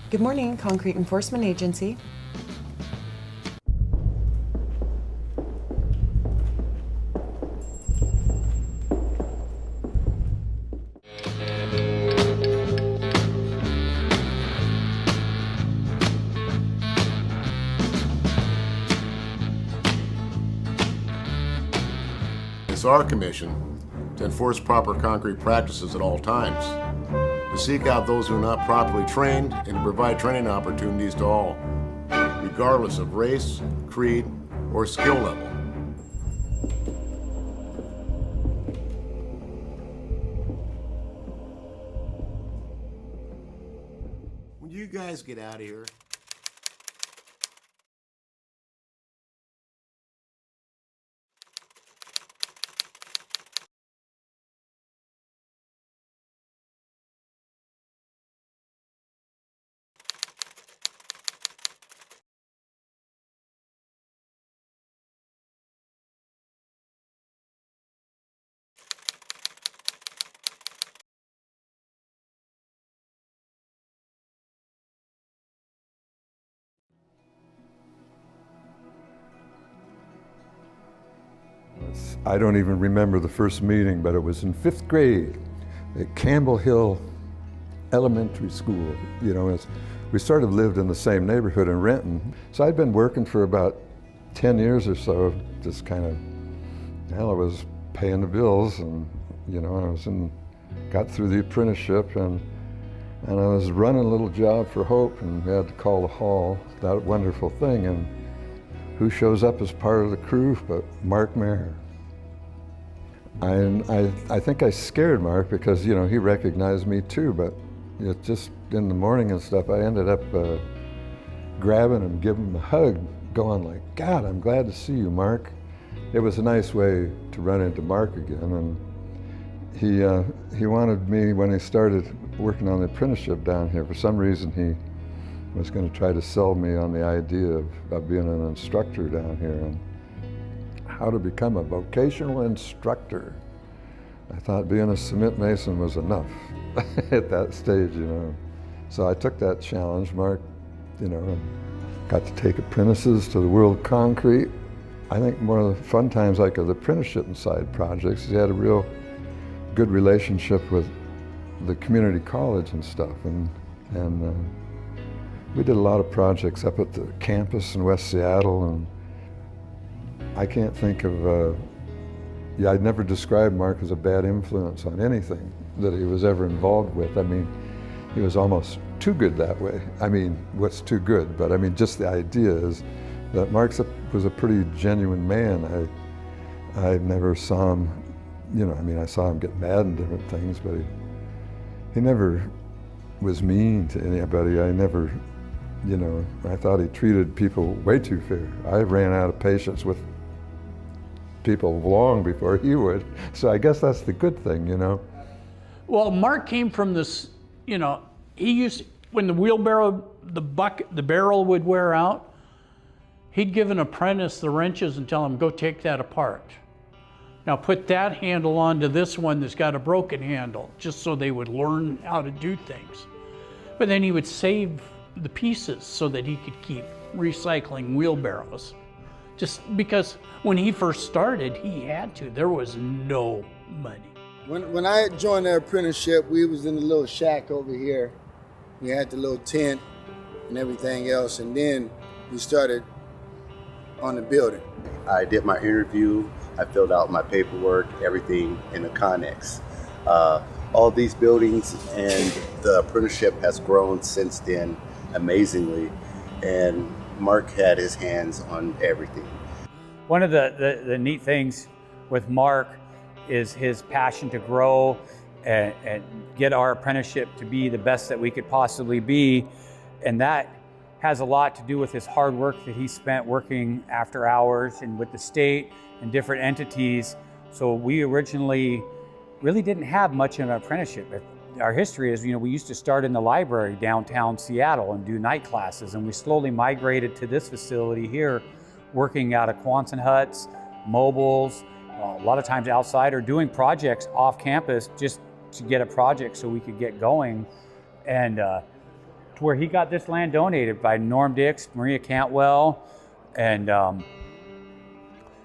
Good morning, Concrete Enforcement Agency. It's our commission to enforce proper concrete practices at all times, to seek out those who are not properly trained, and to provide training opportunities to all, regardless of race, creed, or skill level. When you guys get out of here, I don't even remember the first meeting, but it was in 5th grade at Campbell Hill Elementary School. You know, we sort of lived in the same neighborhood in Renton. So I'd been working for about 10 years or so, just kind of, hell, I was paying the bills, and, you know, got through the apprenticeship, and I was running a little job for Hope, and we had to call the hall, that wonderful thing, and who shows up as part of the crew but Mark Maher. I think I scared Mark because, you know, he recognized me too, but it just in the morning and stuff, I ended up grabbing him, giving him a hug, going like, God, I'm glad to see you, Mark. It was a nice way to run into Mark again, and he wanted me, when he started working on the apprenticeship down here, for some reason he was going to try to sell me on the idea of being an instructor down here and how to become a vocational instructor. I thought being a cement mason was enough at that stage, you know. So I took that challenge, Mark, you know, and got to take apprentices to the World Concrete. I think one of the fun times, like of the apprenticeship and side projects, he had a real good relationship with the community college and stuff, and we did a lot of projects up at the campus in West Seattle, and I can't think of, I'd never described Mark as a bad influence on anything that he was ever involved with. I mean, he was almost too good that way. I mean, what's too good? But I mean, just the idea is that Mark was a pretty genuine man. I never saw him, you know, I mean, I saw him get mad and different things, but he never was mean to anybody. I never, you know, I thought he treated people way too fair. I ran out of patience with people long before he would. So I guess that's the good thing, you know. Well, Mark came from this, you know, he used, when the wheelbarrow, the barrel would wear out, he'd give an apprentice the wrenches and tell him, go take that apart. Now put that handle onto this one that's got a broken handle, just so they would learn how to do things. But then he would save the pieces so that he could keep recycling wheelbarrows. Just because when he first started, he had to. There was no money. When I joined the apprenticeship, we was in the little shack over here. We had the little tent and everything else, and then we started on the building. I did my interview, I filled out my paperwork, everything in the Connex. All these buildings, and the apprenticeship has grown since then amazingly, and Mark had his hands on everything. One of the neat things with Mark is his passion to grow and get our apprenticeship to be the best that we could possibly be, and that has a lot to do with his hard work that he spent working after hours and with the state and different entities. So we originally really didn't have much of an apprenticeship. our history is, we used to start in the library downtown Seattle and do night classes, and we slowly migrated to this facility here, working out of Quonset huts, mobiles, a lot of times outside, or doing projects off campus just to get a project so we could get going. And to where he got this land donated by Norm Dix, Maria Cantwell, and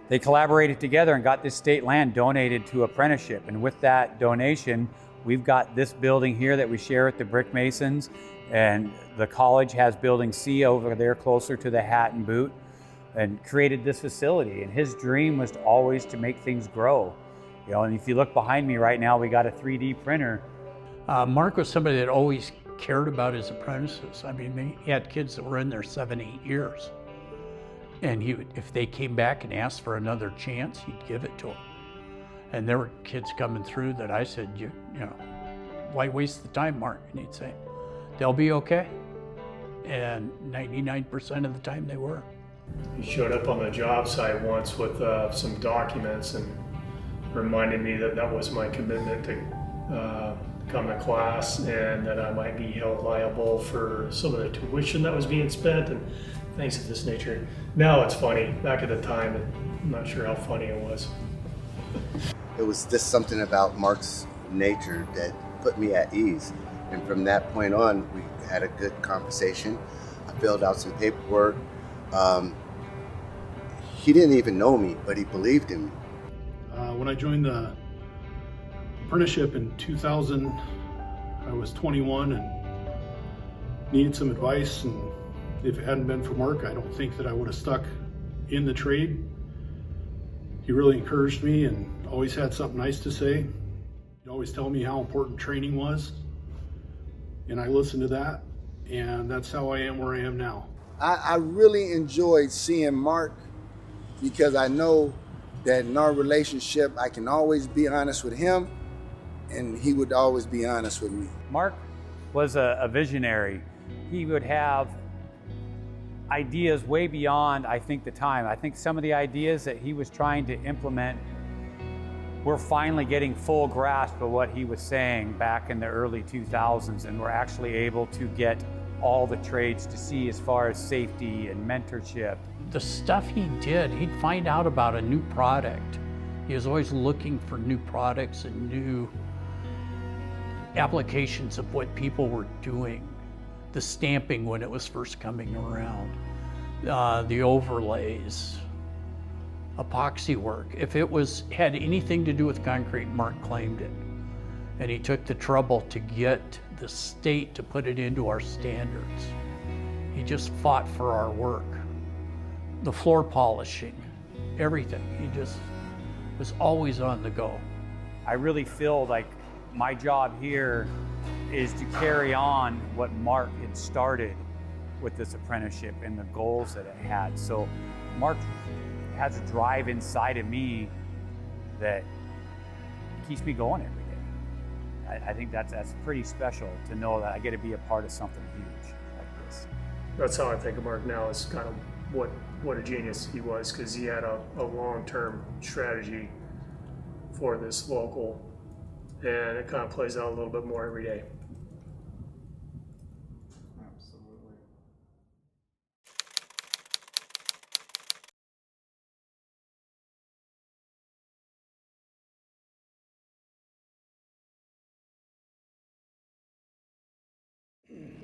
they collaborated together and got this state land donated to Apprenticeship. And with that donation, we've got this building here that we share with the Brick Masons, and the college has building C over there closer to the Hat and Boot, and created this facility. And his dream was always to make things grow. And if you look behind me right now, we got a 3D printer. Mark was somebody that always cared about his apprentices. I mean, he had kids that were in there 7-8 years. And if they came back and asked for another chance, he'd give it to them. And there were kids coming through that I said, you know, why waste the time, Mark? And he'd say, they'll be okay. And 99% of the time they were. He showed up on the job site once with some documents and reminded me that that was my commitment to come to class, and that I might be held liable for some of the tuition that was being spent and things of this nature. Now it's funny. Back at the time, I'm not sure how funny it was. It was just something about Mark's nature that put me at ease. And from that point on, we had a good conversation. I filled out some paperwork. He didn't even know me, but he believed in me. When I joined the apprenticeship in 2000, I was 21 and needed some advice. And if it hadn't been for Mark, I don't think that I would have stuck in the trade. He really encouraged me and always had something nice to say. He'd always tell me how important training was. And I listened to that, and that's how I am where I am now. I really enjoyed seeing Mark, because I know that in our relationship, I can always be honest with him, and he would always be honest with me. Mark was a visionary. He would have ideas way beyond, I think, the time. I think some of the ideas that he was trying to implement, we're finally getting full grasp of what he was saying back in the early 2000s, and we're actually able to get all the trades to see as far as safety and mentorship. The stuff he did, he'd find out about a new product. He was always looking for new products and new applications of what people were doing. The stamping when it was first coming around, the overlays, epoxy work. If it had anything to do with concrete, Mark claimed it. And he took the trouble to get the state to put it into our standards. He just fought for our work. The floor polishing, everything. He just was always on the go. I really feel like my job here is to carry on what Mark had started with this apprenticeship and the goals that it had. So Mark has a drive inside of me that keeps me going every day. I think that's pretty special to know that I get to be a part of something huge like this. That's how I think of Mark now, is kind of what a genius he was, because he had a long-term strategy for this local, and it kind of plays out a little bit more every day.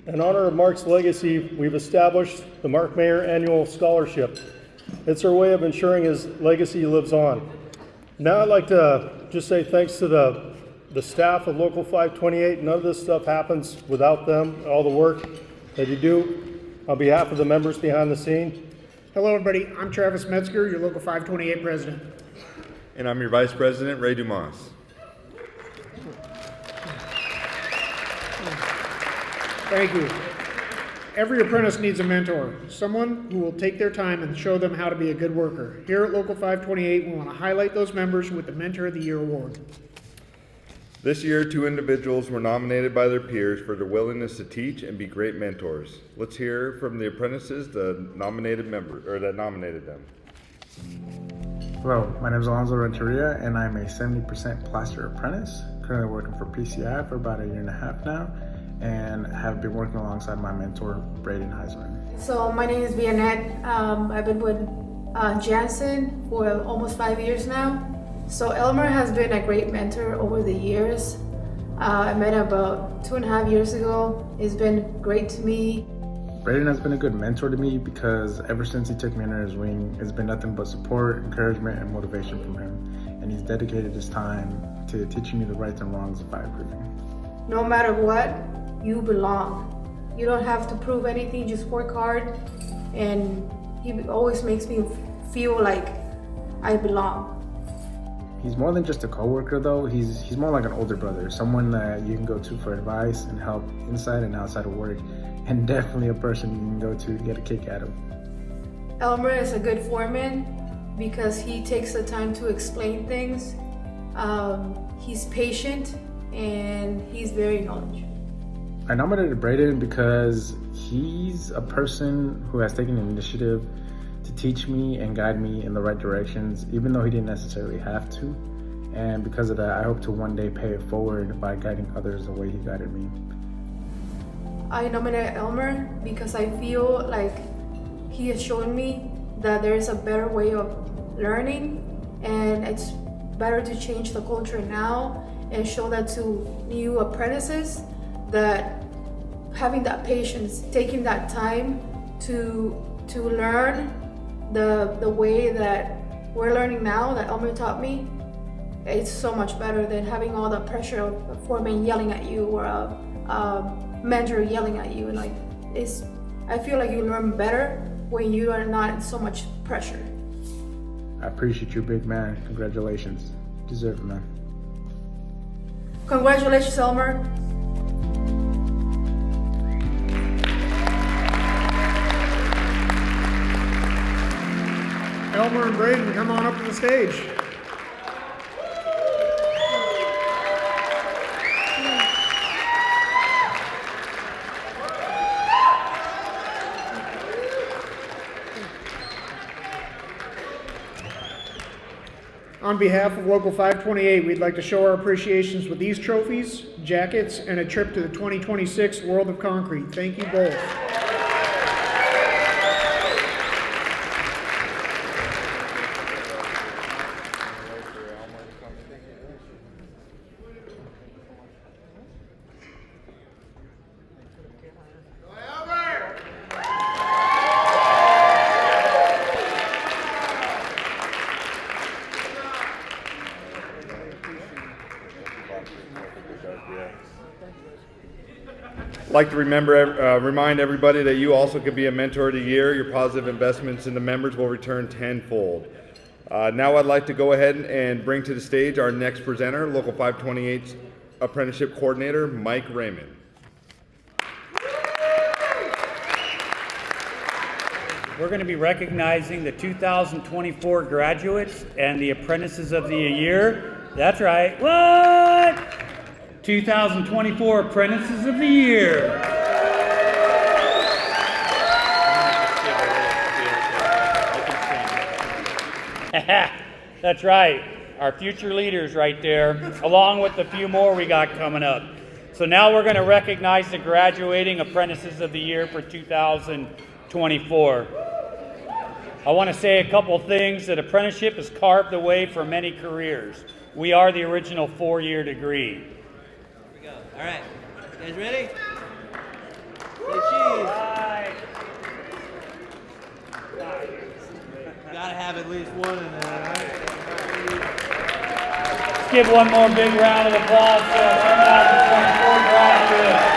In honor of Mark's legacy, we've established the Mark Maher Annual Scholarship. It's our way of ensuring his legacy lives on. Now I'd like to just say thanks to the staff of Local 528. None of this stuff happens without them, all the work that you do. On behalf of the members behind the scene. Hello everybody, I'm Travis Metzger, your Local 528 president. And I'm your Vice President, Ray Dumas. Thank you. Every apprentice needs a mentor, someone who will take their time and show them how to be a good worker. Here at Local 528, we want to highlight those members with the Mentor of the Year award. This year, 2 individuals were nominated by their peers for their willingness to teach and be great mentors. Let's hear from the apprentices that nominated them. Hello, my name is Alonzo Renteria, and I'm a 70% plaster apprentice. currently working for PCI for about 1.5 years now, and have been working alongside my mentor, Braden Heisman. So my name is Vianette. I've been with Jansen for almost 5 years now. So Elmer has been a great mentor over the years. I met him about 2.5 years ago. He's been great to me. Braden has been a good mentor to me because ever since he took me under his wing, it's been nothing but support, encouragement, and motivation from him. And he's dedicated his time to teaching me the rights and wrongs of fireproofing. No matter what, you belong. You don't have to prove anything, just work hard. And he always makes me feel like I belong. He's more than just a coworker though, he's more like an older brother, someone that you can go to for advice and help inside and outside of work, and definitely a person you can go to and get a kick out of. Elmer is a good foreman because he takes the time to explain things. He's patient and he's very knowledgeable. I nominated Braden because he's a person who has taken the initiative to teach me and guide me in the right directions, even though he didn't necessarily have to. And because of that, I hope to one day pay it forward by guiding others the way he guided me. I nominated Elmer because I feel like he has shown me that there is a better way of learning, and it's better to change the culture now and show that to new apprentices, that having that patience, taking that time to learn the way that we're learning now, that Elmer taught me, it's so much better than having all the pressure of a foreman yelling at you or a mentor yelling at you. And like, I feel like you learn better when you are not in so much pressure. I appreciate you, big man. Congratulations. Deserve it, man. Congratulations, Elmer. Elmer and Braden, come on up to the stage. On behalf of Local 528, we'd like to show our appreciations with these trophies, jackets, and a trip to the 2026 World of Concrete. Thank you both. I'd like to remind everybody that you also could be a mentor of the year. Your positive investments in the members will return tenfold. Now I'd like to go ahead and bring to the stage our next presenter, Local 528's Apprenticeship Coordinator, Mike Raymond. We're going to be recognizing the 2024 graduates and the Apprentices of the Year. That's right. What? 2024 Apprentices of the Year. That's right. Our future leaders right there, along with a few more we got coming up. So now we're going to recognize the graduating Apprentices of the Year for 2024. I want to say a couple things. That apprenticeship has carved the way for many careers. We are the original 4-year degree. All right, you guys ready? Say cheese. Gotta have at least one in there, right? Let's give one more big round of applause to our 2024 graduates.